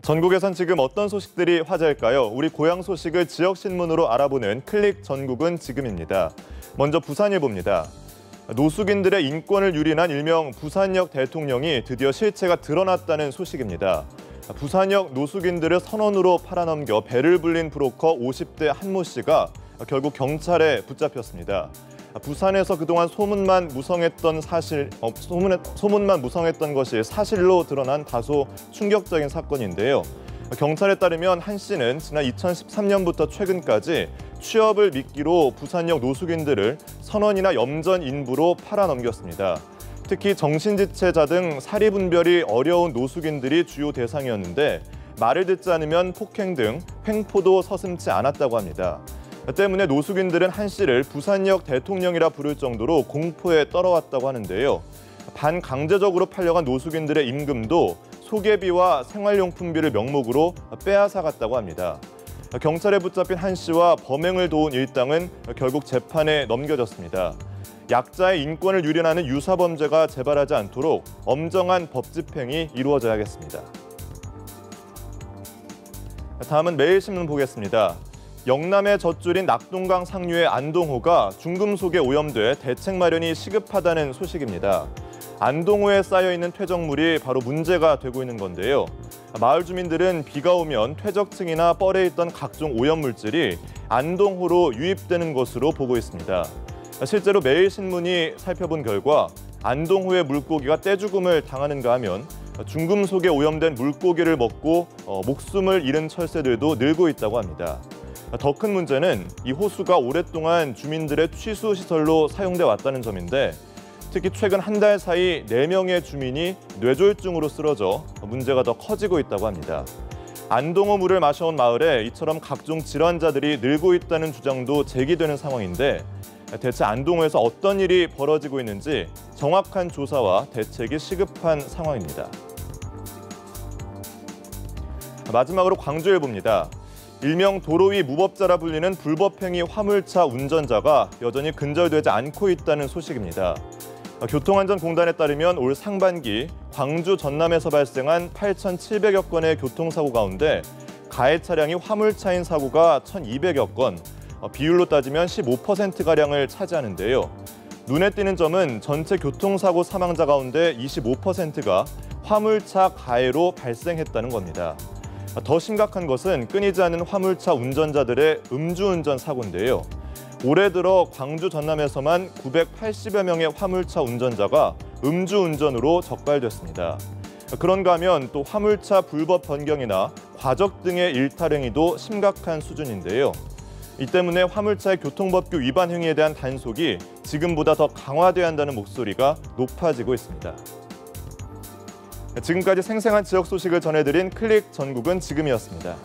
전국에선 지금 어떤 소식들이 화제일까요? 우리 고향 소식을 지역신문으로 알아보는 클릭 전국은 지금입니다. 먼저 부산일보입니다. 노숙인들의 인권을 유린한 일명 부산역 대통령이 드디어 실체가 드러났다는 소식입니다. 부산역 노숙인들을 선원으로 팔아넘겨 배를 불린 브로커 50대 한모 씨가 결국 경찰에 붙잡혔습니다. 부산에서 그동안 소문만 무성했던 것이 사실로 드러난 다소 충격적인 사건인데요. 경찰에 따르면 한 씨는 지난 2013년부터 최근까지 취업을 미끼로 부산역 노숙인들을 선원이나 염전 인부로 팔아넘겼습니다. 특히 정신지체자 등 사리분별이 어려운 노숙인들이 주요 대상이었는데 말을 듣지 않으면 폭행 등 횡포도 서슴지 않았다고 합니다. 때문에 노숙인들은 한 씨를 부산역 대통령이라 부를 정도로 공포에 떨어왔다고 하는데요. 반강제적으로 팔려간 노숙인들의 임금도 소개비와 생활용품비를 명목으로 빼앗아갔다고 합니다. 경찰에 붙잡힌 한 씨와 범행을 도운 일당은 결국 재판에 넘겨졌습니다. 약자의 인권을 유린하는 유사범죄가 재발하지 않도록 엄정한 법 집행이 이루어져야겠습니다. 다음은 매일신문 보겠습니다. 영남의 젖줄인 낙동강 상류의 안동호가 중금속에 오염돼 대책 마련이 시급하다는 소식입니다. 안동호에 쌓여있는 퇴적물이 바로 문제가 되고 있는 건데요. 마을 주민들은 비가 오면 퇴적층이나 뻘에 있던 각종 오염물질이 안동호로 유입되는 것으로 보고 있습니다. 실제로 매일신문이 살펴본 결과 안동호의 물고기가 떼죽음을 당하는가 하면 중금속에 오염된 물고기를 먹고 목숨을 잃은 철새들도 늘고 있다고 합니다. 더 큰 문제는 이 호수가 오랫동안 주민들의 취수시설로 사용돼 왔다는 점인데 특히 최근 한 달 사이 4명의 주민이 뇌졸중으로 쓰러져 문제가 더 커지고 있다고 합니다. 안동호 물을 마셔온 마을에 이처럼 각종 질환자들이 늘고 있다는 주장도 제기되는 상황인데 대체 안동호에서 어떤 일이 벌어지고 있는지 정확한 조사와 대책이 시급한 상황입니다. 마지막으로 광주일보입니다. 일명 도로 위 무법자라 불리는 불법행위 화물차 운전자가 여전히 근절되지 않고 있다는 소식입니다. 교통안전공단에 따르면 올 상반기 광주 전남에서 발생한 8,700여 건의 교통사고 가운데 가해 차량이 화물차인 사고가 1,200여 건, 비율로 따지면 15%가량을 차지하는데요. 눈에 띄는 점은 전체 교통사고 사망자 가운데 25%가 화물차 가해로 발생했다는 겁니다. 더 심각한 것은 끊이지 않는 화물차 운전자들의 음주운전 사고인데요. 올해 들어 광주 전남에서만 980여 명의 화물차 운전자가 음주운전으로 적발됐습니다. 그런가 하면 또 화물차 불법 변경이나 과적 등의 일탈 행위도 심각한 수준인데요. 이 때문에 화물차의 교통법규 위반 행위에 대한 단속이 지금보다 더 강화돼야 한다는 목소리가 높아지고 있습니다. 지금까지 생생한 지역 소식을 전해드린 클릭 전국은 지금이었습니다.